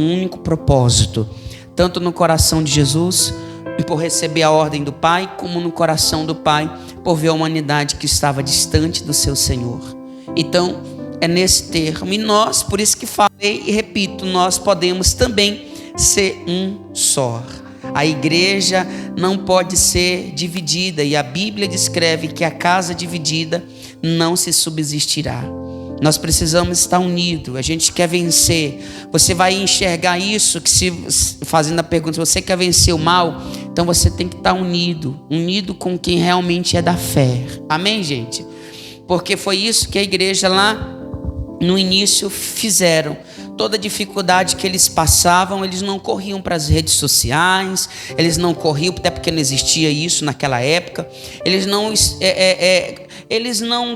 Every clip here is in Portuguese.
um único propósito, tanto no coração de Jesus, por receber a ordem do Pai, como no coração do Pai, por ver a humanidade que estava distante do seu Senhor. Então, é nesse termo, e nós, por isso que falei e repito, nós podemos também ser um só. A igreja não pode ser dividida, e a Bíblia descreve que a casa dividida não se subsistirá. Nós precisamos estar unidos. A gente quer vencer. Você vai enxergar isso, que se fazendo a pergunta, se você quer vencer o mal, então você tem que estar unido com quem realmente é da fé. Amém, gente? Porque foi isso que a igreja lá no início fizeram. Toda dificuldade que eles passavam, eles não corriam para as redes sociais, eles não corriam, até porque não existia isso naquela época. Eles não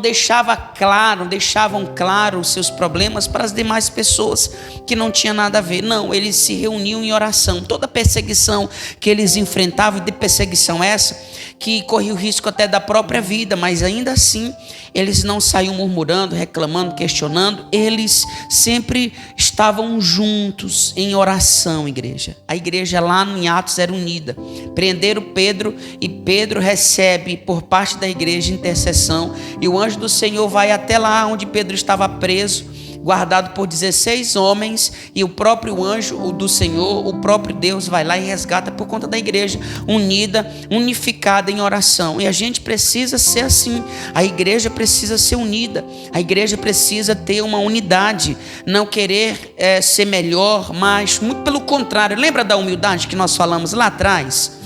deixavam claro os seus problemas para as demais pessoas que não tinha nada a ver. Não, eles se reuniam em oração. Toda perseguição que eles enfrentavam, de perseguição essa, que corria o risco até da própria vida, mas ainda assim, eles não saíam murmurando, reclamando, questionando. Eles sempre estavam juntos em oração, igreja. A igreja lá em Atos era unida. Prenderam Pedro e Pedro recebe por parte da igreja intercessão. E o anjo do Senhor vai até lá onde Pedro estava preso, guardado por 16 homens, e o próprio anjo do Senhor, o próprio Deus vai lá e resgata por conta da igreja unida, unificada em oração. E a gente precisa ser assim. A igreja precisa ser unida. A igreja precisa ter uma unidade, não querer ser melhor, mas muito pelo contrário. Lembra da humildade que nós falamos lá atrás?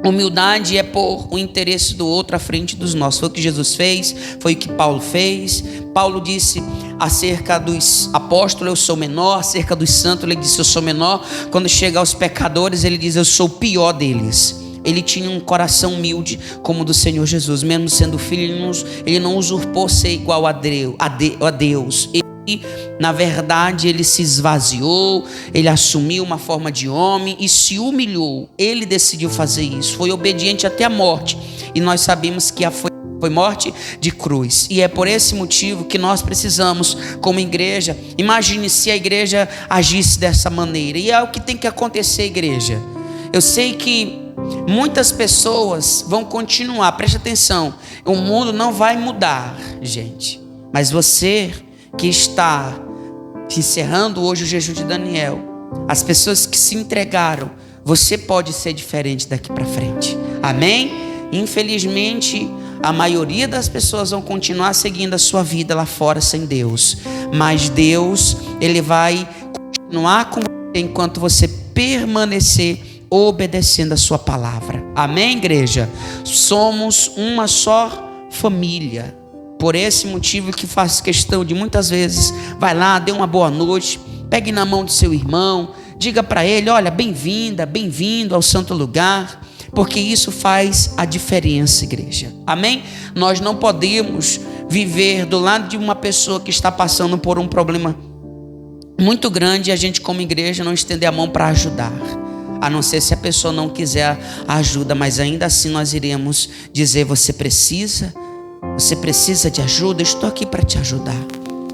Humildade é pôr o interesse do outro à frente dos nossos. Foi o que Jesus fez, foi o que Paulo fez. Paulo disse acerca dos apóstolos, eu sou menor. Acerca dos santos, ele disse, eu sou menor. Quando chega aos pecadores, ele diz, eu sou o pior deles. Ele tinha um coração humilde como o do Senhor Jesus. Mesmo sendo filho, ele não usurpou ser igual a Deus. E, na verdade, ele se esvaziou, ele assumiu uma forma de homem e se humilhou. Ele decidiu fazer isso, foi obediente até a morte. E nós sabemos que foi morte de cruz. E é por esse motivo que nós precisamos, como igreja, imagine se a igreja agisse dessa maneira. E é o que tem que acontecer, igreja. Eu sei que muitas pessoas vão continuar, preste atenção, o mundo não vai mudar, gente. Mas você que está encerrando hoje o jejum de Daniel, as pessoas que se entregaram, você pode ser diferente daqui para frente. Amém? Infelizmente, a maioria das pessoas vão continuar seguindo a sua vida lá fora sem Deus. Mas Deus, Ele vai continuar com você enquanto você permanecer obedecendo a sua palavra. Amém, igreja? Somos uma só família. Por esse motivo que faço questão de muitas vezes, vai lá, dê uma boa noite, pegue na mão do seu irmão, diga para ele, olha, bem-vinda, bem-vindo ao santo lugar, porque isso faz a diferença, igreja. Amém? Nós não podemos viver do lado de uma pessoa que está passando por um problema muito grande e a gente como igreja não estender a mão para ajudar. A não ser se a pessoa não quiser ajuda, mas ainda assim nós iremos dizer, você precisa de ajuda, eu estou aqui para te ajudar.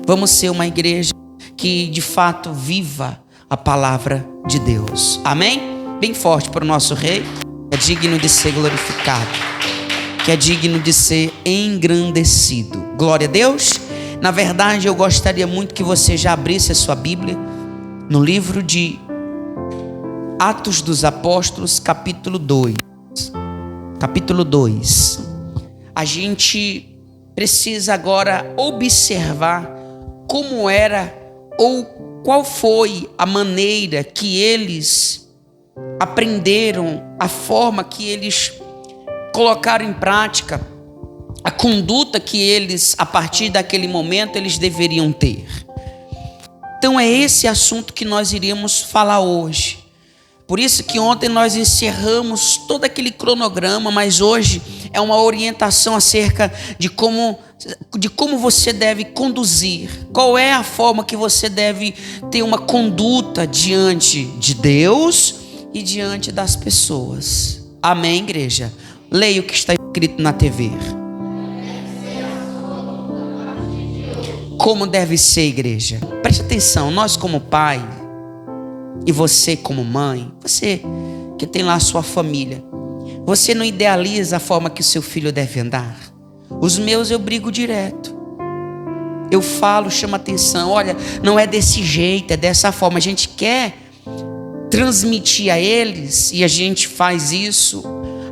Vamos ser uma igreja que de fato viva a palavra de Deus. Amém? Bem forte para o nosso rei, que é digno de ser glorificado, que é digno de ser engrandecido. Glória a Deus. Na verdade, eu gostaria muito que você já abrisse a sua Bíblia no livro de Atos dos Apóstolos, capítulo 2. Capítulo 2. A gente precisa agora observar como era ou qual foi a maneira que eles aprenderam, a forma que eles colocaram em prática, a conduta que eles, a partir daquele momento, eles deveriam ter. Então é esse assunto que nós iríamos falar hoje. Por isso que ontem nós encerramos todo aquele cronograma, mas hoje é uma orientação acerca de como você deve conduzir. Qual é a forma que você deve ter uma conduta diante de Deus e diante das pessoas. Amém, igreja? Leia o que está escrito na TV. Como deve ser, igreja? Preste atenção, nós como pai, E você como mãe, você que tem lá a sua família, você não idealiza a forma que o seu filho deve andar? Os meus eu brigo direto. Eu falo, chamo atenção. Olha, não é desse jeito, é dessa forma. A gente quer transmitir a eles, e a gente faz isso,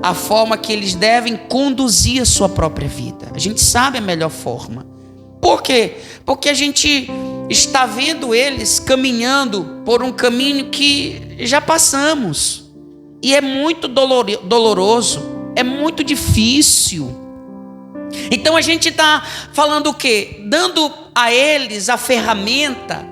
a forma que eles devem conduzir a sua própria vida. A gente sabe a melhor forma. Por quê? Porque a gente está vendo eles caminhando por um caminho que já passamos. E é muito doloroso, é muito difícil. Então a gente está falando o quê? Dando a eles a ferramenta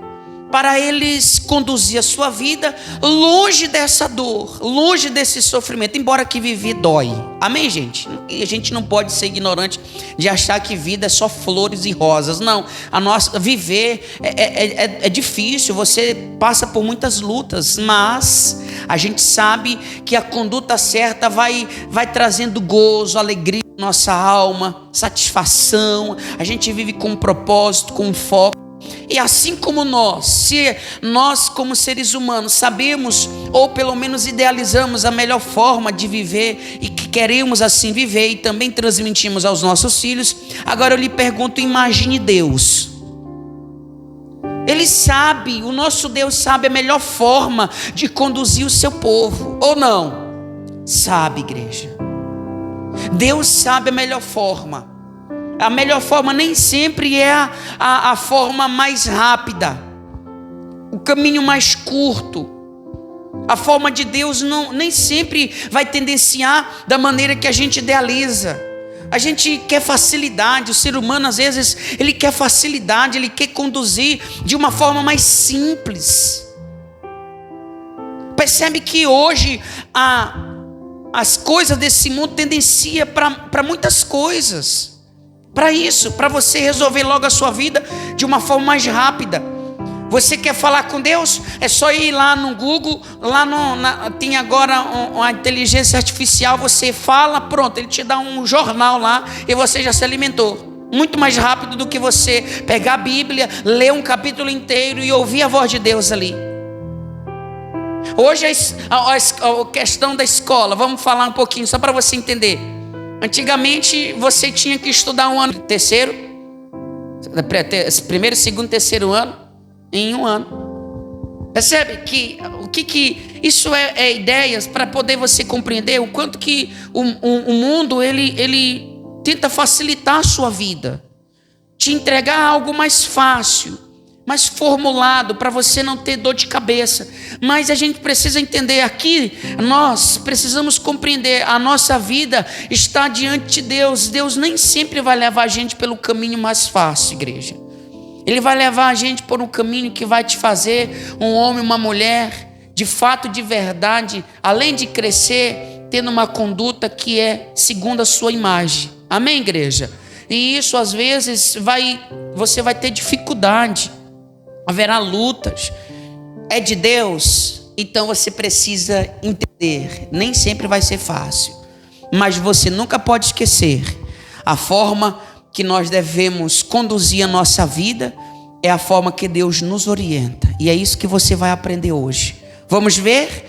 para eles conduzir a sua vida longe dessa dor, longe desse sofrimento, embora que viver dói. Amém, gente? E a gente não pode ser ignorante de achar que vida é só flores e rosas. Não, a nossa viver é difícil, você passa por muitas lutas, mas a gente sabe que a conduta certa vai trazendo gozo, alegria na nossa alma, satisfação. A gente vive com um propósito, com um foco. E assim como se nós como seres humanos sabemos, ou pelo menos idealizamos a melhor forma de viver, e que queremos assim viver, e também transmitimos aos nossos filhos, agora eu lhe pergunto, imagine Deus. Ele sabe, o nosso Deus sabe a melhor forma de conduzir o seu povo, ou não? Sabe, igreja. Deus sabe a melhor forma. A melhor forma nem sempre é a forma mais rápida, o caminho mais curto. A forma de Deus nem sempre vai tendenciar da maneira que a gente idealiza. A gente quer facilidade, o ser humano às vezes ele quer facilidade, ele quer conduzir de uma forma mais simples. Percebe que hoje as coisas desse mundo tendenciam para muitas coisas. Para isso, para você resolver logo a sua vida de uma forma mais rápida. Você quer falar com Deus? É só ir lá no Google, tem agora uma inteligência artificial, você fala, pronto, ele te dá um jornal lá e você já se alimentou. Muito mais rápido do que você pegar a Bíblia, ler um capítulo inteiro e ouvir a voz de Deus ali. Hoje a questão da escola, vamos falar um pouquinho, só para você entender. Antigamente você tinha que estudar um ano, primeiro, segundo, terceiro ano, em um ano. Percebe que isso é ideias para poder você compreender o quanto que o mundo ele tenta facilitar a sua vida, te entregar algo mais fácil, mais formulado, para você não ter dor de cabeça. Mas a gente precisa entender aqui, nós precisamos compreender, a nossa vida está diante de Deus. Deus nem sempre vai levar a gente pelo caminho mais fácil, igreja. Ele vai levar a gente por um caminho que vai te fazer um homem, uma mulher, de fato, de verdade, além de crescer, tendo uma conduta que é segundo a sua imagem. Amém, igreja? E isso às vezes você vai ter dificuldade. Haverá lutas, é de Deus, então você precisa entender, nem sempre vai ser fácil, mas você nunca pode esquecer, a forma que nós devemos conduzir a nossa vida é a forma que Deus nos orienta, e é isso que você vai aprender hoje. Vamos ver?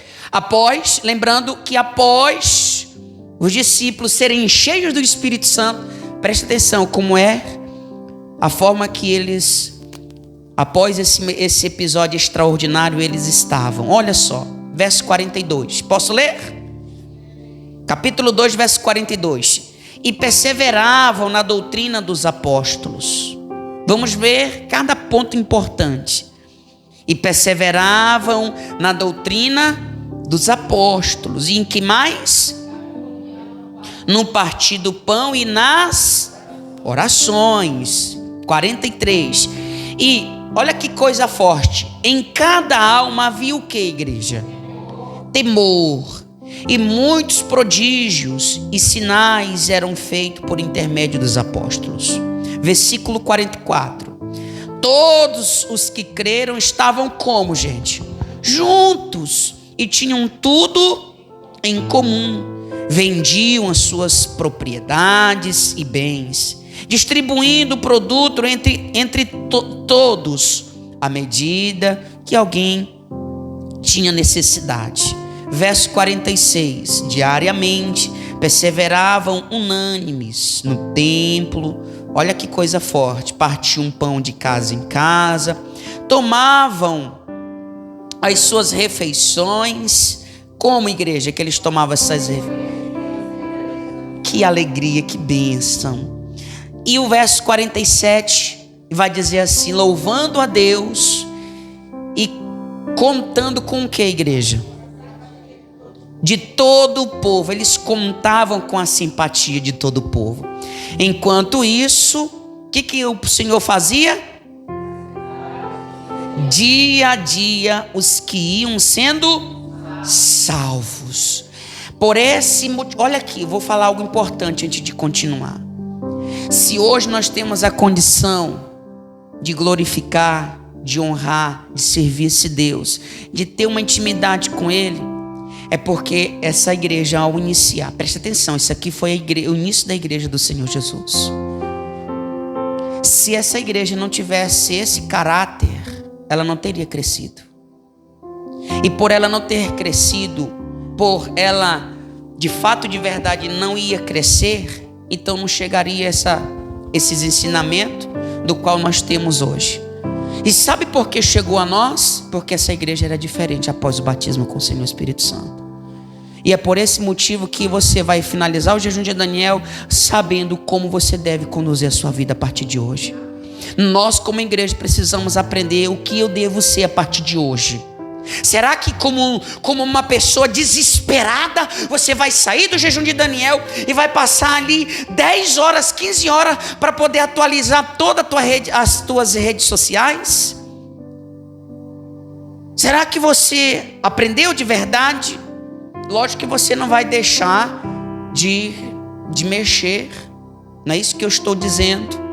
Lembrando que após os discípulos serem cheios do Espírito Santo, preste atenção como é a forma que eles... Após esse episódio extraordinário, eles estavam. Olha só, verso 42. Posso ler? Capítulo 2, verso 42. E perseveravam na doutrina dos apóstolos. Vamos ver cada ponto importante. E perseveravam na doutrina dos apóstolos. E em que mais? No partir do pão e nas orações. 43. E olha que coisa forte. Em cada alma havia o que, igreja? Temor. E muitos prodígios e sinais eram feitos por intermédio dos apóstolos. Versículo 44. Todos os que creram estavam como, gente? Juntos. E tinham tudo em comum. Vendiam as suas propriedades e bens, distribuindo o produto entre todos, à medida que alguém tinha necessidade. Verso 46, diariamente perseveravam unânimes no templo. Olha que coisa forte, partiam pão de casa em casa, tomavam as suas refeições. Como, igreja, que eles tomavam essas refeições? Que alegria, que bênção. E o verso 47 vai dizer assim: louvando a Deus e contando com o que, igreja? De todo o povo. Eles contavam com a simpatia de todo o povo. Enquanto isso, o que o Senhor fazia? Dia a dia os que iam sendo salvos. Por esse motivo, olha aqui, eu vou falar algo importante antes de continuar. Se hoje nós temos a condição de glorificar, de honrar, de servir esse Deus, de ter uma intimidade com Ele, é porque essa igreja, ao iniciar, preste atenção, isso aqui foi o início da igreja do Senhor Jesus. Se essa igreja não tivesse esse caráter, ela não teria crescido. E por ela não ter crescido, por ela de fato, de verdade, não ia crescer, então não chegaria esses ensinamentos do qual nós temos hoje. E sabe por que chegou a nós? Porque essa igreja era diferente após o batismo com o Senhor Espírito Santo. E é por esse motivo que você vai finalizar o jejum de Daniel sabendo como você deve conduzir a sua vida a partir de hoje. Nós, como igreja, precisamos aprender o que eu devo ser a partir de hoje. Será que como uma pessoa desesperada, você vai sair do jejum de Daniel e vai passar ali 10 horas, 15 horas para poder atualizar toda as tuas redes sociais? Será que você aprendeu de verdade? Lógico que você não vai deixar de mexer, não é isso que eu estou dizendo.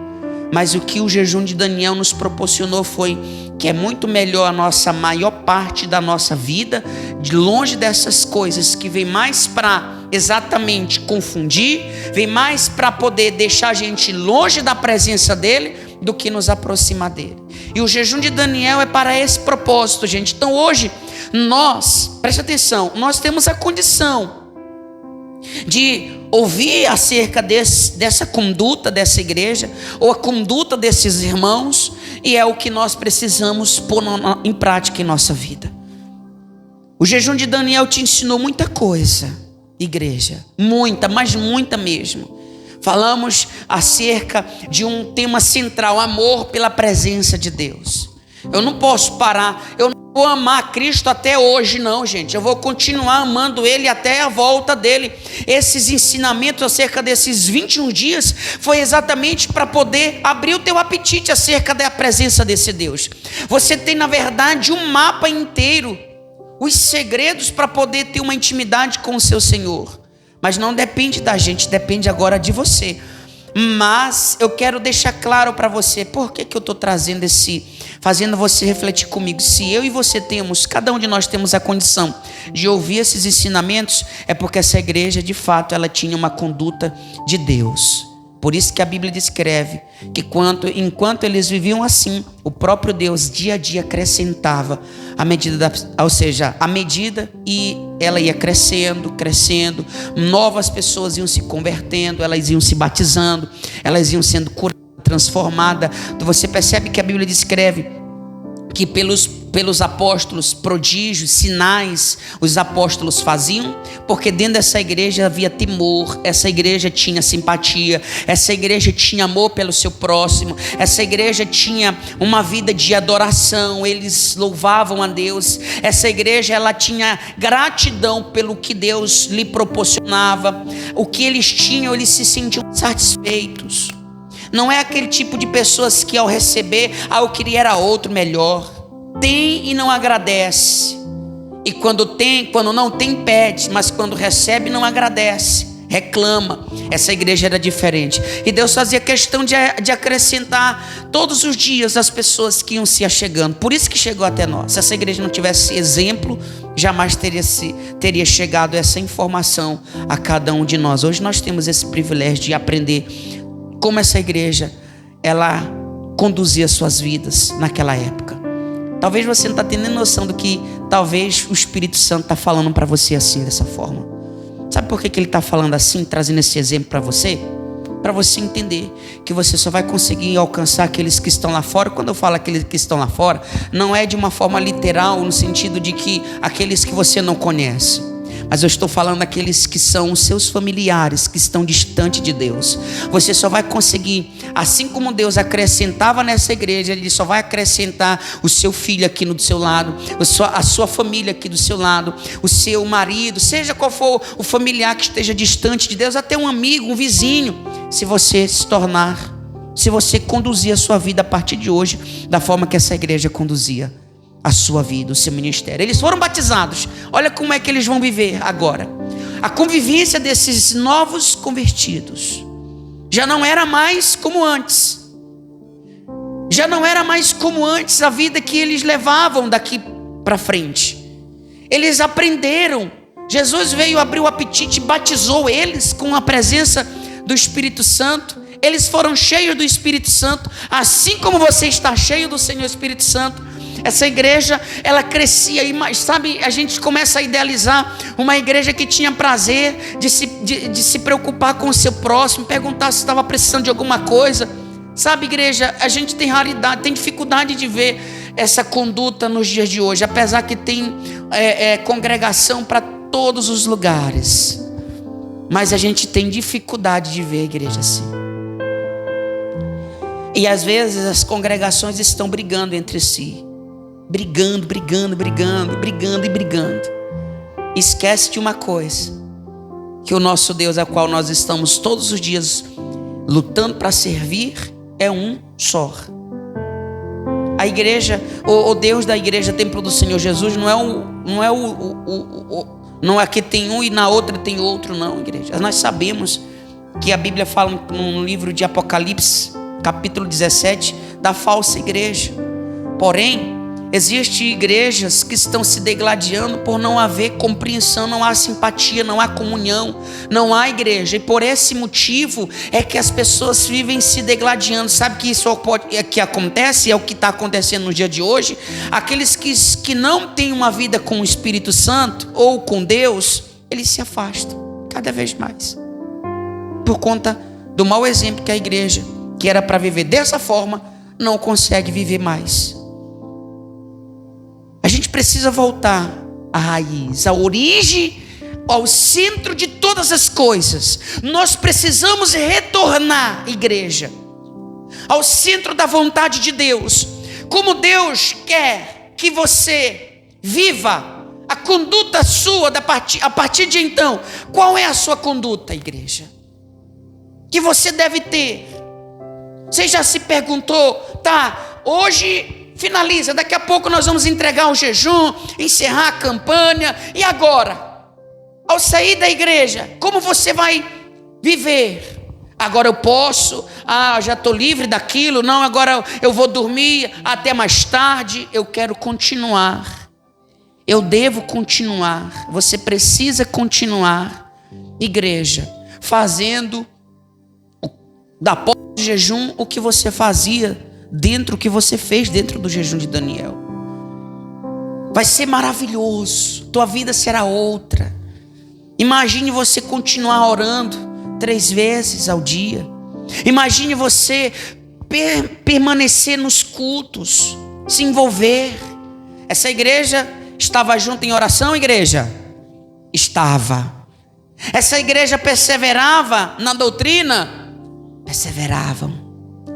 Mas o que o jejum de Daniel nos proporcionou foi que é muito melhor a nossa maior parte da nossa vida, de longe dessas coisas que vem mais para exatamente confundir, vem mais para poder deixar a gente longe da presença dele, do que nos aproximar dele. E o jejum de Daniel é para esse propósito, gente. Então hoje nós, preste atenção, nós temos a condição de ouvir acerca dessa conduta dessa igreja, ou a conduta desses irmãos, e é o que nós precisamos pôr em prática em nossa vida. O jejum de Daniel te ensinou muita coisa, igreja, muita, mas muita mesmo. Falamos acerca de um tema central, amor pela presença de Deus. Eu não posso parar, eu não vou amar Cristo até hoje não, gente. Eu vou continuar amando Ele até a volta dEle. Esses ensinamentos acerca desses 21 dias foi exatamente para poder abrir o teu apetite acerca da presença desse Deus. Você tem, na verdade, um mapa inteiro, os segredos para poder ter uma intimidade com o seu Senhor. Mas não depende da gente, depende agora de você. Mas eu quero deixar claro para você, por que eu estou trazendo fazendo você refletir comigo. Se eu e você temos, cada um de nós temos a condição de ouvir esses ensinamentos, é porque essa igreja, de fato, ela tinha uma conduta de Deus. Por isso que a Bíblia descreve que enquanto eles viviam assim, o próprio Deus dia a dia acrescentava a medida, e ela ia crescendo, novas pessoas iam se convertendo, elas iam se batizando, elas iam sendo curadas, transformadas. Então você percebe que a Bíblia descreve que pelos apóstolos, prodígios, sinais, os apóstolos faziam, porque dentro dessa igreja havia temor, essa igreja tinha simpatia, essa igreja tinha amor pelo seu próximo, essa igreja tinha uma vida de adoração, eles louvavam a Deus, essa igreja ela tinha gratidão pelo que Deus lhe proporcionava, o que eles tinham, eles se sentiam satisfeitos. Não é aquele tipo de pessoas que ao receber, eu queria era outro melhor. Tem e não agradece. E quando não tem, pede. Mas quando recebe, não agradece. Reclama. Essa igreja era diferente. E Deus fazia questão de acrescentar todos os dias as pessoas que iam se achegando. Por isso que chegou até nós. Se essa igreja não tivesse exemplo, jamais teria chegado essa informação a cada um de nós. Hoje nós temos esse privilégio de aprender como essa igreja, ela conduzia suas vidas naquela época. Talvez você não está tendo noção do que talvez o Espírito Santo está falando para você assim, dessa forma. Sabe por que ele está falando assim, trazendo esse exemplo para você? Para você entender que você só vai conseguir alcançar aqueles que estão lá fora. Quando eu falo aqueles que estão lá fora, não é de uma forma literal, no sentido de que aqueles que você não conhece, mas eu estou falando daqueles que são os seus familiares, que estão distante de Deus. Você só vai conseguir, assim como Deus acrescentava nessa igreja, Ele só vai acrescentar o seu filho aqui do seu lado, a sua família aqui do seu lado, o seu marido, seja qual for o familiar que esteja distante de Deus, até um amigo, um vizinho. Se você se você conduzir a sua vida a partir de hoje da forma que essa igreja conduzia a sua vida, o seu ministério. Eles foram batizados. Olha como é que eles vão viver agora. A convivência desses novos convertidos já não era mais como antes. Já não era mais como antes a vida que eles levavam daqui para frente. Eles aprenderam. Jesus veio abrir o apetite e batizou eles com a presença do Espírito Santo. Eles foram cheios do Espírito Santo, assim como você está cheio do Senhor Espírito Santo. Essa igreja, ela crescia, e sabe, a gente começa a idealizar uma igreja que tinha prazer de se preocupar com o seu próximo, perguntar se estava precisando de alguma coisa. Sabe, igreja, a gente tem raridade, tem dificuldade de ver essa conduta nos dias de hoje, apesar que tem congregação para todos os lugares, mas a gente tem dificuldade de ver a igreja assim. E às vezes as congregações estão brigando entre si. Brigando. Esquece de uma coisa, que o nosso Deus, a qual nós estamos todos os dias lutando para servir, é um só. A igreja, o Deus da igreja, templo do Senhor Jesus, não é que tem um e na outra tem outro, não, igreja. Nós sabemos que a Bíblia fala no livro de Apocalipse, capítulo 17, da falsa igreja. Porém, existem igrejas que estão se degladiando por não haver compreensão, não há simpatia, não há comunhão, não há igreja. E por esse motivo é que as pessoas vivem se degladiando. Sabe que isso que acontece, é o que está acontecendo no dia de hoje. Aqueles que não têm uma vida com o Espírito Santo ou com Deus, eles se afastam cada vez mais, por conta do mau exemplo que a igreja, que era para viver dessa forma, não consegue viver mais. A gente precisa voltar à raiz, à origem, ao centro de todas as coisas. Nós precisamos retornar, igreja, ao centro da vontade de Deus. Como Deus quer que você viva a conduta sua a partir de então. Qual é a sua conduta, igreja? Que você deve ter. Você já se perguntou, tá, hoje finaliza, daqui a pouco nós vamos entregar o jejum, encerrar a campanha, e agora? Ao sair da igreja, como você vai viver? Agora eu posso, já estou livre daquilo, não, agora eu vou dormir até mais tarde. Eu quero continuar, eu devo continuar, você precisa continuar, igreja, fazendo da porta do jejum o que você fazia dentro, o que você fez dentro do jejum de Daniel. Vai ser maravilhoso, tua vida será outra. Imagine você continuar orando 3 vezes ao dia. Imagine você permanecer nos cultos, se envolver. Essa igreja estava junto em oração, igreja? Estava. Essa igreja perseverava na doutrina? Perseveravam.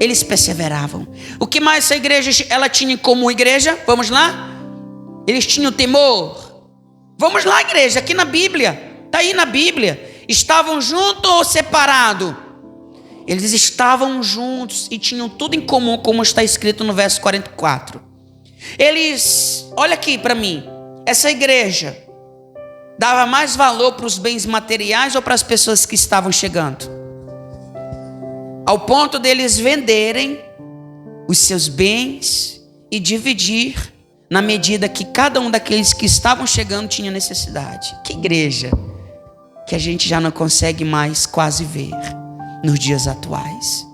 Eles perseveravam. O que mais essa igreja ela tinha em comum, igreja? Vamos lá? Eles tinham temor. Vamos lá, igreja, aqui na Bíblia. Está aí na Bíblia. Estavam juntos ou separados? Eles estavam juntos e tinham tudo em comum, como está escrito no verso 44. Eles, olha aqui para mim, essa igreja dava mais valor para os bens materiais ou para as pessoas que estavam chegando? Ao ponto deles venderem os seus bens e dividir na medida que cada um daqueles que estavam chegando tinha necessidade. Que igreja que a gente já não consegue mais quase ver nos dias atuais.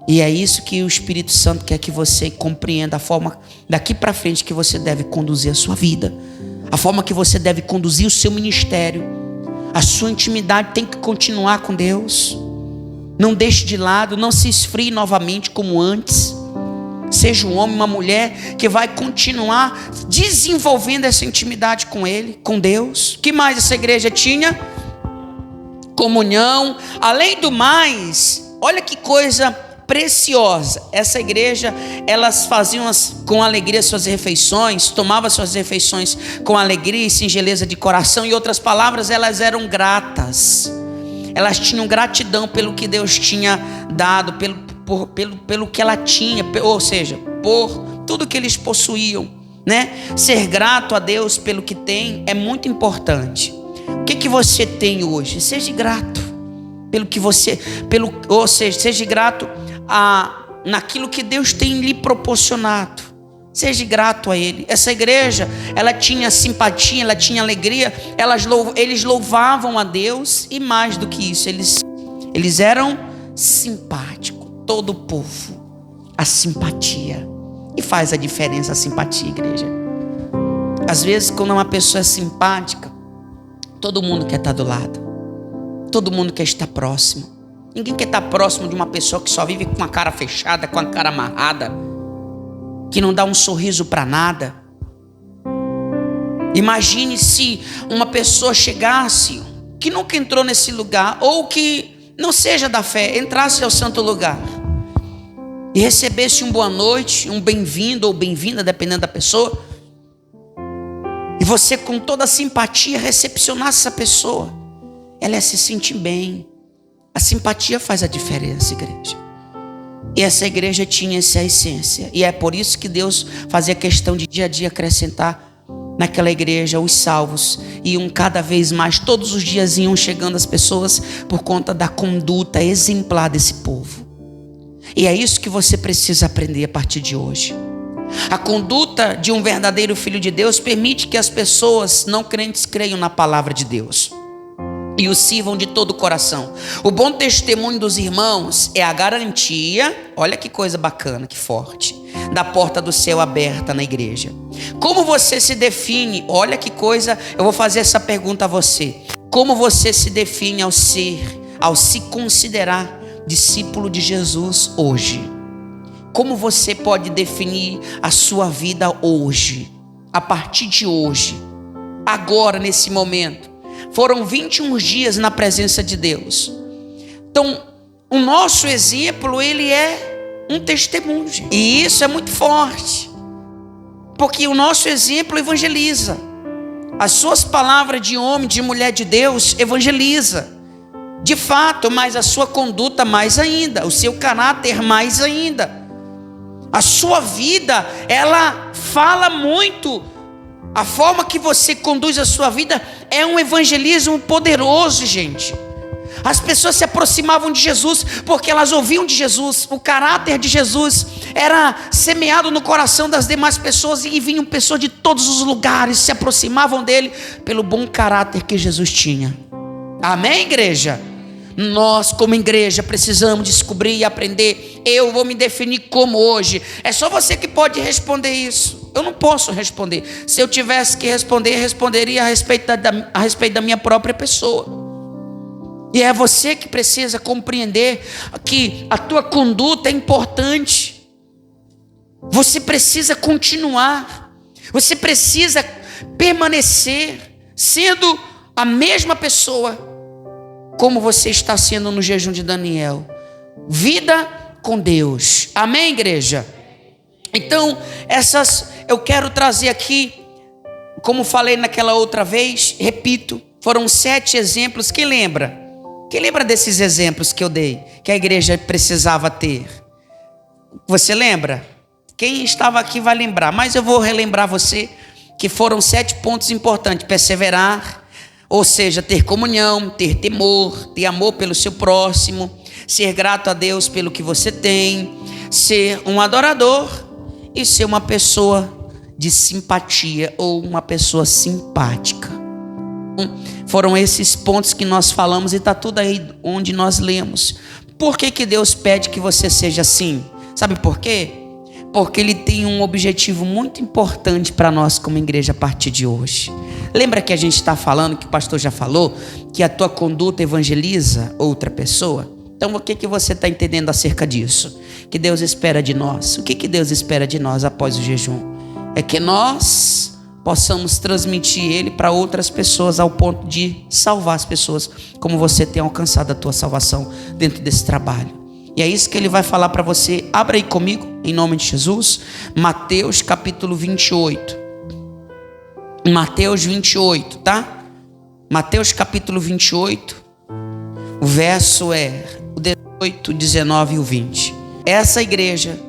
E é isso que o Espírito Santo quer que você compreenda, a forma daqui para frente que você deve conduzir a sua vida, a forma que você deve conduzir o seu ministério. A sua intimidade tem que continuar com Deus. Não deixe de lado, não se esfrie novamente como antes. Seja um homem, uma mulher que vai continuar desenvolvendo essa intimidade com Ele, com Deus. O que mais essa igreja tinha? Comunhão. Além do mais, olha que coisa preciosa. Essa igreja, elas faziam com alegria suas refeições, tomavam suas refeições com alegria e singeleza de coração. Em outras palavras, elas eram gratas. Elas tinham gratidão pelo que Deus tinha dado, pelo que ela tinha, ou seja, por tudo que eles possuíam, né? Ser grato a Deus pelo que tem é muito importante. O que você tem hoje? Seja grato pelo que você, ou seja, seja grato naquilo que Deus tem lhe proporcionado. Seja grato a Ele. Essa igreja, ela tinha simpatia, ela tinha alegria, eles louvavam a Deus, e mais do que isso, eles eram simpáticos. Todo o povo, a simpatia. E faz a diferença a simpatia, igreja. Às vezes, quando uma pessoa é simpática, todo mundo quer estar do lado. Todo mundo quer estar próximo. Ninguém quer estar próximo de uma pessoa que só vive com a cara fechada, com a cara amarrada, que não dá um sorriso para nada. Imagine se uma pessoa chegasse, que nunca entrou nesse lugar, ou que não seja da fé, entrasse ao santo lugar e recebesse um boa noite, um bem-vindo ou bem-vinda, dependendo da pessoa, e você com toda a simpatia recepcionasse essa pessoa, ela ia se sentir bem. A simpatia faz a diferença, igreja. E essa igreja tinha essa essência, e é por isso que Deus fazia questão de dia a dia acrescentar naquela igreja os salvos, iam cada vez mais, todos os dias iam chegando as pessoas por conta da conduta exemplar desse povo. E é isso que você precisa aprender a partir de hoje. A conduta de um verdadeiro filho de Deus permite que as pessoas não crentes creiam na palavra de Deus e o sirvam de todo o coração. O bom testemunho dos irmãos é a garantia, olha que coisa bacana, que forte, da porta do céu aberta na igreja. Como você se define? Olha que coisa, eu vou fazer essa pergunta a você. Como você se define ao se considerar discípulo de Jesus hoje? Como você pode definir a sua vida hoje, a partir de hoje, agora, nesse momento? Foram 21 dias na presença de Deus. Então, o nosso exemplo, ele é um testemunho. E isso é muito forte. Porque o nosso exemplo evangeliza. As suas palavras de homem, de mulher de Deus, evangeliza. De fato, mas a sua conduta mais ainda. O seu caráter mais ainda. A sua vida, ela fala muito. A forma que você conduz a sua vida é um evangelismo poderoso, gente. As pessoas se aproximavam de Jesus porque elas ouviam de Jesus. O caráter de Jesus era semeado no coração das demais pessoas, e vinham pessoas de todos os lugares, se aproximavam dele pelo bom caráter que Jesus tinha. Amém, igreja? Nós, como igreja, precisamos descobrir e aprender. Eu vou me definir como hoje. É só você que pode responder isso. Eu não posso responder. Se eu tivesse que responder, responderia a respeito da minha própria pessoa. E é você que precisa compreender que a tua conduta é importante. Você precisa continuar. Você precisa permanecer sendo a mesma pessoa como você está sendo no jejum de Daniel. Vida com Deus. Amém, igreja? Então, eu quero trazer aqui, como falei naquela outra vez, repito, foram 7 exemplos. Quem lembra? Quem lembra desses exemplos que eu dei, que a igreja precisava ter? Você lembra? Quem estava aqui vai lembrar, mas eu vou relembrar você que foram 7 pontos importantes: perseverar, ou seja, ter comunhão, ter temor, ter amor pelo seu próximo, ser grato a Deus pelo que você tem, ser um adorador e ser uma pessoa de simpatia ou uma pessoa simpática. Foram esses pontos que nós falamos, e está tudo aí onde nós lemos. Por que Deus pede que você seja assim? Sabe por quê? Porque Ele tem um objetivo muito importante para nós como igreja a partir de hoje. Lembra que a gente está falando, que o pastor já falou, que a tua conduta evangeliza outra pessoa? Então o que você está entendendo acerca disso? Que Deus espera de nós. O que Deus espera de nós após o jejum? É que nós possamos transmitir Ele para outras pessoas ao ponto de salvar as pessoas, como você tem alcançado a tua salvação dentro desse trabalho. E é isso que Ele vai falar para você. Abra aí comigo, em nome de Jesus, Mateus capítulo 28. Mateus 28, tá? Mateus capítulo 28, o verso é o 18, 19 e o 20. Essa igreja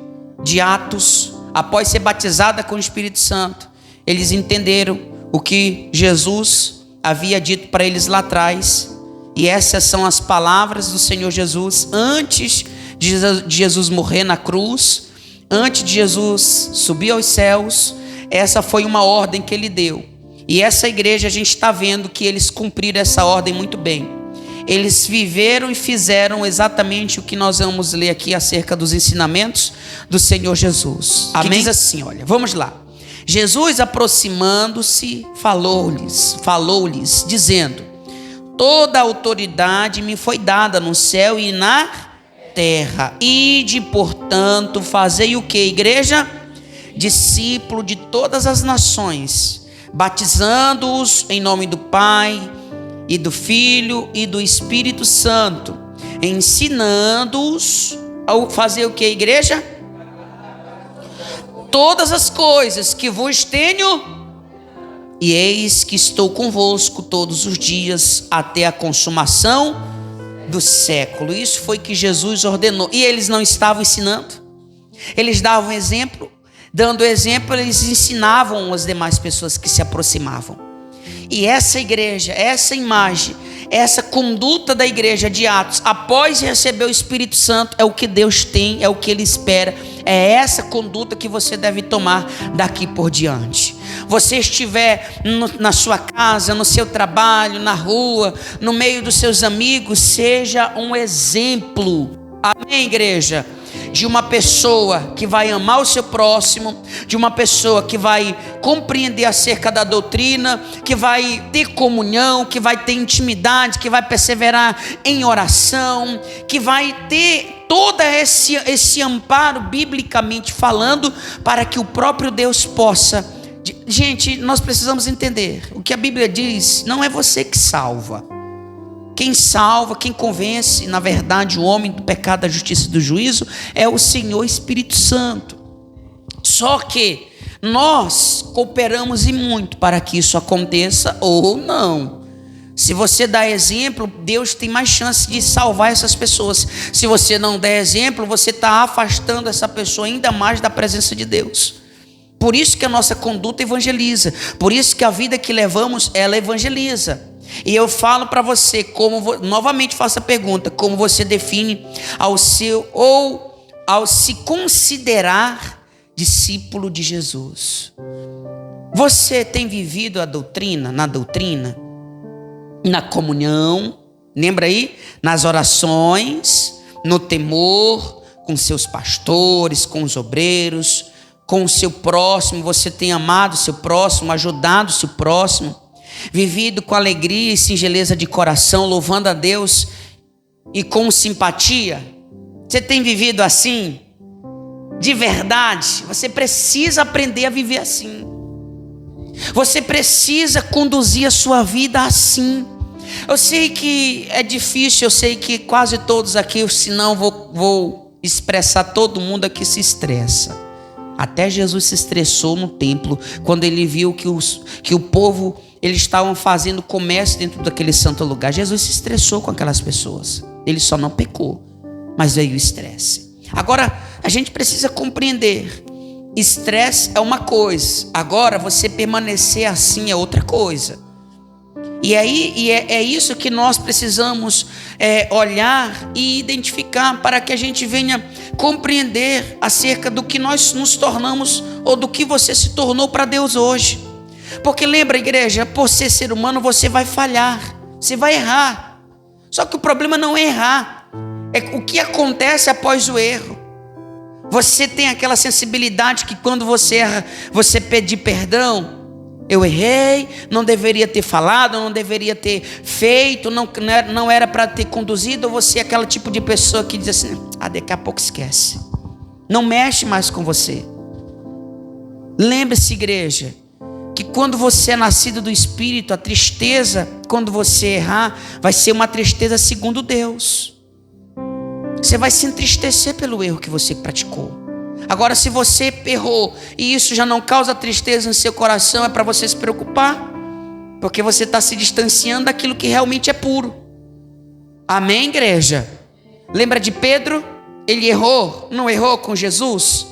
de Atos, após ser batizada com o Espírito Santo, eles entenderam o que Jesus havia dito para eles lá atrás. E essas são as palavras do Senhor Jesus antes de Jesus morrer na cruz, antes de Jesus subir aos céus. Essa foi uma ordem que Ele deu. E essa igreja, a gente está vendo que eles cumpriram essa ordem muito bem. Eles viveram e fizeram exatamente o que nós vamos ler aqui acerca dos ensinamentos do Senhor Jesus. Amém? Que diz assim, olha, vamos lá. Jesus, aproximando-se, falou-lhes, dizendo: toda a autoridade me foi dada no céu e na terra. Ide, portanto, fazei o que, igreja? Discípulo de todas as nações, batizando-os em nome do Pai e do Filho e do Espírito Santo, ensinando-os a fazer o que, igreja? Todas as coisas que vos tenho, e eis que estou convosco todos os dias até a consumação do século. Isso foi que Jesus ordenou. E eles não estavam ensinando, eles davam exemplo. Dando exemplo, eles ensinavam as demais pessoas que se aproximavam. E essa igreja, essa imagem, essa conduta da igreja de Atos, após receber o Espírito Santo, é o que Deus tem, é o que Ele espera. É essa conduta que você deve tomar daqui por diante. Você estiver na sua casa, no seu trabalho, na rua, no meio dos seus amigos, seja um exemplo. Amém, igreja? De uma pessoa que vai amar o seu próximo, de uma pessoa que vai compreender acerca da doutrina, que vai ter comunhão, que vai ter intimidade, que vai perseverar em oração, que vai ter todo esse amparo, biblicamente falando, para que o próprio Deus possa... Gente, nós precisamos entender, o que a Bíblia diz, não é você que salva. Quem salva, quem convence, na verdade, o homem do pecado, da justiça e do juízo, é o Senhor Espírito Santo. Só que nós cooperamos e muito para que isso aconteça ou não. Se você dá exemplo, Deus tem mais chance de salvar essas pessoas. Se você não der exemplo, você está afastando essa pessoa ainda mais da presença de Deus. Por isso que a nossa conduta evangeliza. Por isso que a vida que levamos, ela evangeliza. E eu falo para você, novamente faço a pergunta, como você define ao se considerar discípulo de Jesus? Você tem vivido a doutrina, na comunhão, lembra aí? Nas orações, no temor, com seus pastores, com os obreiros, com o seu próximo. Você tem amado o seu próximo, ajudado o seu próximo, vivido com alegria e singeleza de coração, louvando a Deus e com simpatia? Você tem vivido assim? De verdade? Você precisa aprender a viver assim. Você precisa conduzir a sua vida assim. Eu sei que é difícil, eu sei que quase todos aqui, senão vou expressar todo mundo aqui se estressa. Até Jesus se estressou no templo, quando ele viu que o povo, eles estavam fazendo comércio dentro daquele santo lugar. Jesus se estressou com aquelas pessoas. Ele só não pecou, mas veio o estresse. Agora, a gente precisa compreender. Estresse é uma coisa. Agora, você permanecer assim é outra coisa. E é isso que nós precisamos olhar e identificar, para que a gente venha compreender acerca do que nós nos tornamos, ou do que você se tornou para Deus hoje. Porque lembra, igreja, por ser humano, você vai falhar, você vai errar. Só que o problema não é errar, É o que acontece após o erro. Você tem aquela sensibilidade que quando você erra, você pedir perdão. Eu errei, não deveria ter falado, não deveria ter feito, não era para ter conduzido. Ou você é aquele tipo de pessoa que diz assim: daqui a pouco esquece. Não mexe mais com você. Lembre-se, igreja, que quando você é nascido do Espírito, a tristeza, quando você errar, vai ser uma tristeza segundo Deus. Você vai se entristecer pelo erro que você praticou. Agora, se você errou e isso já não causa tristeza em seu coração, é para você se preocupar, porque você está se distanciando daquilo que realmente é puro. Amém, igreja? Lembra de Pedro? Ele errou, não errou com Jesus?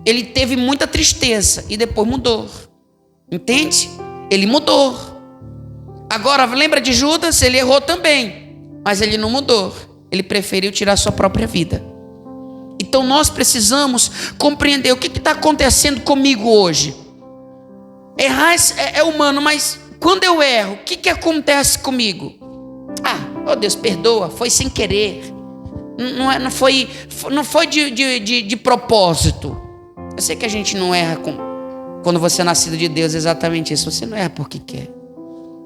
Ele teve muita tristeza e depois mudou. Entende? Ele mudou. Agora, lembra de Judas? Ele errou também, mas ele não mudou. Ele preferiu tirar sua própria vida. Então nós precisamos compreender o que está acontecendo comigo hoje. Errar é humano, mas quando eu erro, o que acontece comigo? Oh Deus, perdoa, foi sem querer. Não foi de propósito. Eu sei que a gente não erra quando você é nascido de Deus, exatamente isso. Você não erra porque quer.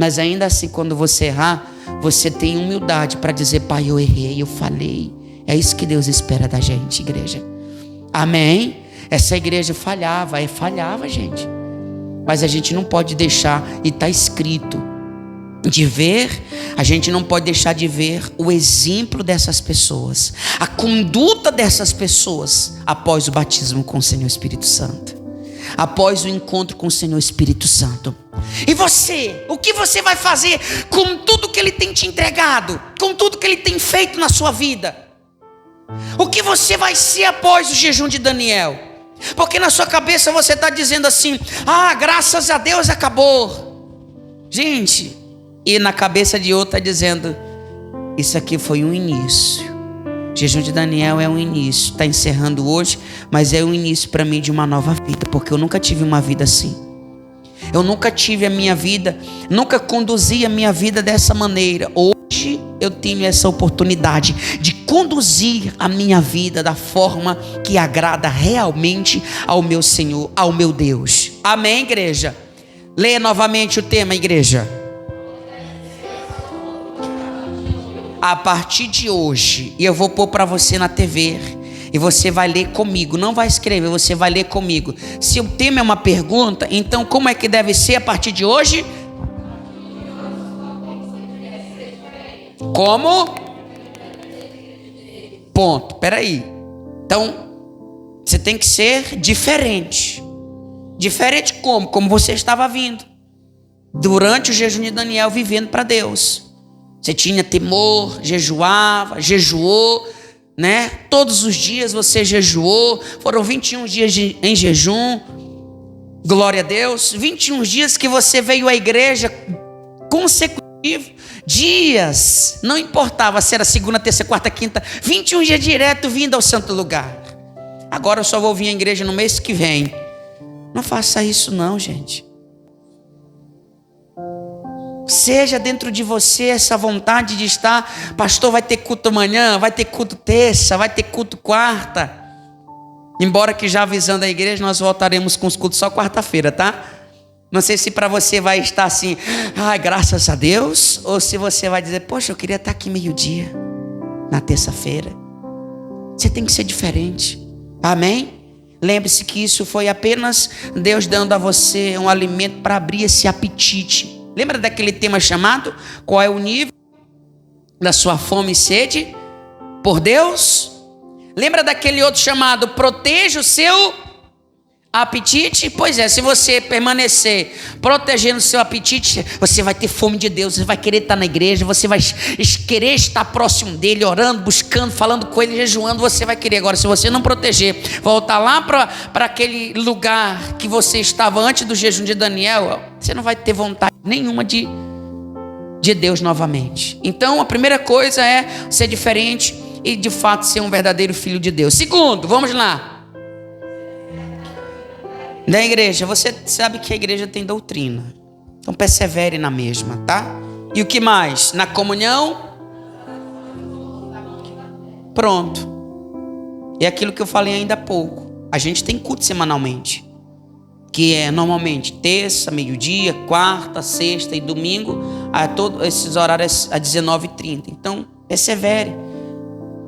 Mas ainda assim, quando você errar, você tem humildade para dizer: Pai, eu errei, eu falei. É isso que Deus espera da gente, igreja. Amém? Essa igreja falhava, gente. Mas a gente não pode deixar, e está escrito, de ver, a gente não pode deixar de ver o exemplo dessas pessoas, a conduta dessas pessoas após o batismo com o Senhor Espírito Santo, após o encontro com o Senhor Espírito Santo. E você, o que você vai fazer com tudo que Ele tem te entregado, com tudo que Ele tem feito na sua vida? O que você vai ser após o jejum de Daniel? Porque na sua cabeça você está dizendo assim: graças a Deus acabou. Gente, e na cabeça de outro está dizendo: isso aqui foi um início. O jejum de Daniel é um início. Está encerrando hoje, mas é um início para mim de uma nova vida. Porque eu nunca tive uma vida assim. Eu nunca tive a minha vida, nunca conduzi a minha vida dessa maneira. Hoje eu tenho essa oportunidade de conduzir a minha vida da forma que agrada realmente ao meu Senhor, ao meu Deus. Amém, igreja? Leia novamente o tema, igreja. A partir de hoje, e eu vou pôr para você na TV, e você vai ler comigo, não vai escrever, você vai ler comigo. Se o tema é uma pergunta, então como é que deve ser a partir de hoje? Como? Ponto, peraí. Então, você tem que ser diferente. Diferente como? Como você estava vindo. Durante o jejum de Daniel, vivendo para Deus. Você tinha temor, jejuava, jejuou, né? Todos os dias você jejuou. Foram 21 dias em jejum. Glória a Deus. 21 dias que você veio à igreja consecutivos. Dias, não importava se era segunda, terça, quarta, quinta, 21 dias direto vindo ao santo lugar. Agora eu só vou vir à igreja no mês que vem. Não faça isso não, gente. Seja dentro de você essa vontade de estar: pastor, vai ter culto amanhã, vai ter culto terça, vai ter culto quarta. Embora que já avisando a igreja, nós voltaremos com os cultos só quarta-feira, tá? Não sei se para você vai estar assim: graças a Deus, ou se você vai dizer: poxa, eu queria estar aqui meio-dia, na terça-feira. Você tem que ser diferente. Amém? Lembre-se que isso foi apenas Deus dando a você um alimento para abrir esse apetite. Lembra daquele tema chamado: qual é o nível da sua fome e sede por Deus? Lembra daquele outro chamado: proteja o seu apetite? Pois é, se você permanecer protegendo o seu apetite, você vai ter fome de Deus, você vai querer estar na igreja, você vai querer estar próximo dele, orando, buscando, falando com ele, jejuando, você vai querer. Agora, se você não proteger, voltar lá para aquele lugar que você estava antes do jejum de Daniel, você não vai ter vontade nenhuma de Deus novamente. Então, a primeira coisa é ser diferente e de fato ser um verdadeiro filho de Deus. Segundo, vamos lá. Da igreja, você sabe que a igreja tem doutrina, então persevere na mesma, tá? E o que mais? Na comunhão. Pronto. É aquilo que eu falei ainda há pouco. A gente tem culto semanalmente, que é normalmente terça, meio-dia, quarta, sexta e domingo, a todos esses horários às 19h30. Então, persevere.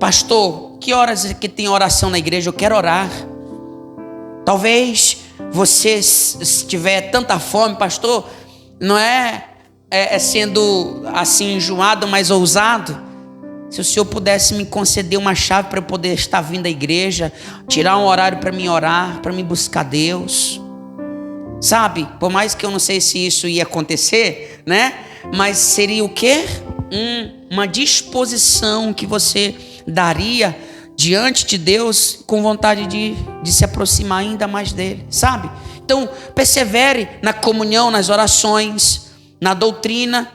Pastor, que horas que tem oração na igreja? Eu quero orar. Talvez você, se tiver tanta fome, pastor, não é sendo assim enjoado, mas ousado. Se o Senhor pudesse me conceder uma chave para eu poder estar vindo à igreja, tirar um horário para mim orar, para mim buscar Deus. Sabe, por mais que eu não sei se isso ia acontecer, né? Mas seria o quê? Uma disposição que você daria diante de Deus com vontade de se aproximar ainda mais dele, sabe? Então, persevere na comunhão, nas orações, na doutrina,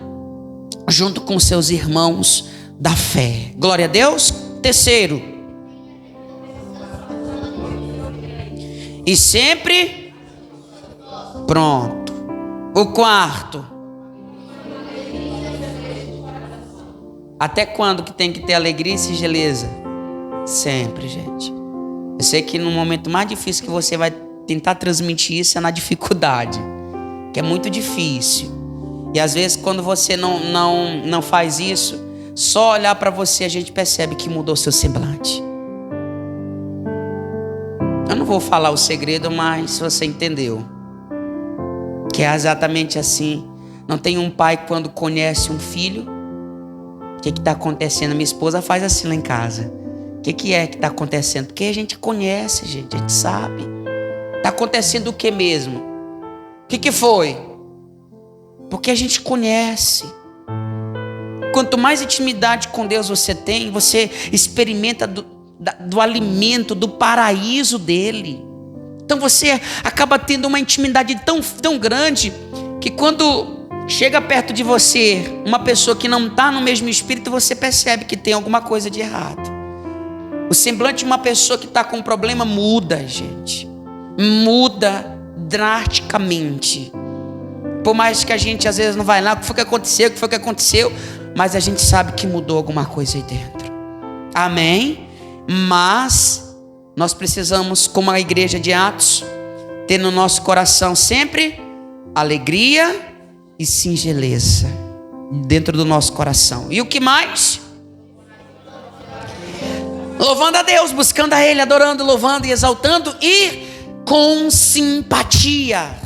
junto com seus irmãos da fé. Glória a Deus. Terceiro, e sempre pronto. O quarto, até quando que tem que ter alegria e singeleza? Sempre, gente. Eu sei que no momento mais difícil que você vai tentar transmitir isso é na dificuldade, que é muito difícil. E às vezes quando você não faz isso, só olhar para você a gente percebe que mudou seu semblante. Eu não vou falar o segredo, mas você entendeu. Que é exatamente assim. Não tem um pai quando conhece um filho. O que está acontecendo? Minha esposa faz assim lá em casa. O que é que está acontecendo? Porque a gente conhece, gente, a gente sabe. Está acontecendo o que mesmo? O que foi? Porque a gente conhece. Quanto mais intimidade com Deus você tem, você experimenta do alimento, do paraíso dele. Então você acaba tendo uma intimidade tão grande que quando chega perto de você uma pessoa que não está no mesmo espírito, você percebe que tem alguma coisa de errado. O semblante de uma pessoa que está com um problema muda, gente. Muda drasticamente. Por mais que a gente às vezes não vai lá, o que foi que aconteceu? Mas a gente sabe que mudou alguma coisa aí dentro. Amém? Mas nós precisamos, como a igreja de Atos, ter no nosso coração sempre alegria e singeleza dentro do nosso coração. E o que mais? Louvando a Deus, buscando a Ele, adorando, louvando e exaltando e com simpatia.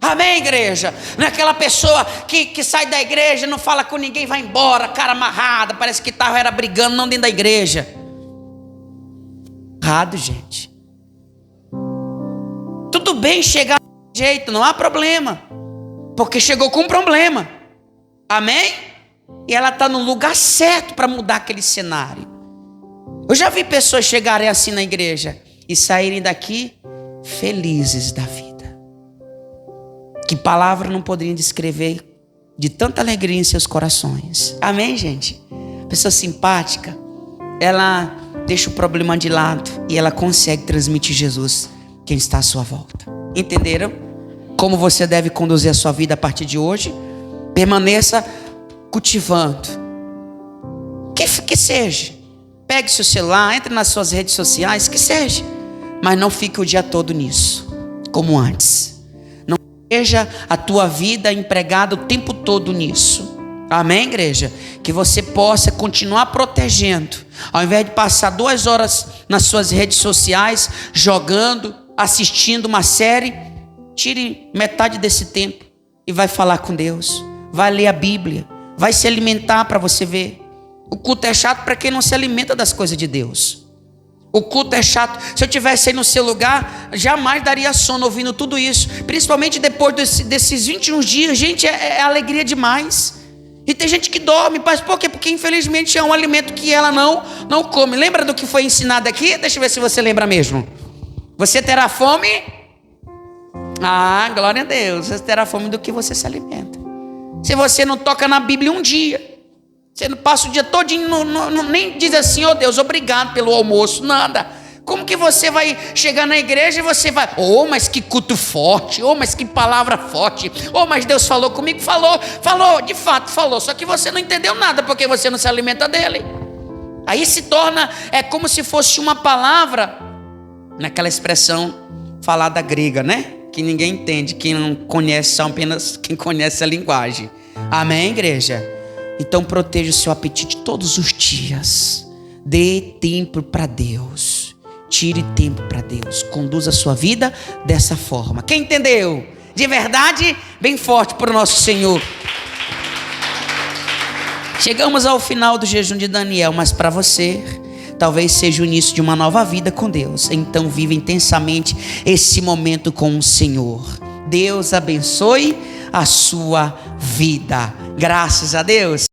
Amém, igreja? Não é aquela pessoa que sai da igreja, não fala com ninguém, vai embora, cara amarrada, parece que era brigando, não dentro da igreja. Errado, gente. Tudo bem chegar de jeito, não há problema, porque chegou com um problema. Amém? E ela está no lugar certo para mudar aquele cenário. Eu já vi pessoas chegarem assim na igreja e saírem daqui felizes da vida. Que palavra não poderia descrever de tanta alegria em seus corações. Amém, gente? Pessoa simpática, ela deixa o problema de lado e ela consegue transmitir Jesus quem está à sua volta. Entenderam? Como você deve conduzir a sua vida a partir de hoje? Permaneça cultivando. Que seja. Pegue seu celular, entre nas suas redes sociais, que seja. Mas não fique o dia todo nisso, como antes. Seja a tua vida empregada o tempo todo nisso. Amém, igreja? Que você possa continuar protegendo. Ao invés de passar 2 horas nas suas redes sociais, jogando, assistindo uma série, tire metade desse tempo e vai falar com Deus. Vai ler a Bíblia. Vai se alimentar para você ver. O culto é chato para quem não se alimenta das coisas de Deus. O culto é chato. Se eu tivesse aí no seu lugar, jamais daria sono ouvindo tudo isso. Principalmente depois desses 21 dias. Gente, é alegria demais. E tem gente que dorme. Mas por quê? Porque infelizmente é um alimento que ela não come. Lembra do que foi ensinado aqui? Deixa eu ver se você lembra mesmo. Você terá fome? Ah, glória a Deus. Você terá fome do que você se alimenta. Se você não toca na Bíblia um dia, você não passa o dia todinho, nem diz assim, oh Deus, obrigado pelo almoço, nada. Como que você vai chegar na igreja e você vai, oh, mas que culto forte, oh, mas que palavra forte, oh, mas Deus falou comigo, falou, de fato falou, só que você não entendeu nada, porque você não se alimenta dele. Aí se torna, é como se fosse uma palavra, naquela expressão falada grega, né? Que ninguém entende, quem não conhece, só apenas quem conhece a linguagem. Amém, igreja? Então proteja o seu apetite todos os dias. Dê tempo para Deus. Tire tempo para Deus. Conduza a sua vida dessa forma. Quem entendeu? De verdade, bem forte para o nosso Senhor. Chegamos ao final do jejum de Daniel, mas para você, talvez seja o início de uma nova vida com Deus. Então viva intensamente esse momento com o Senhor. Deus abençoe a sua vida. Graças a Deus.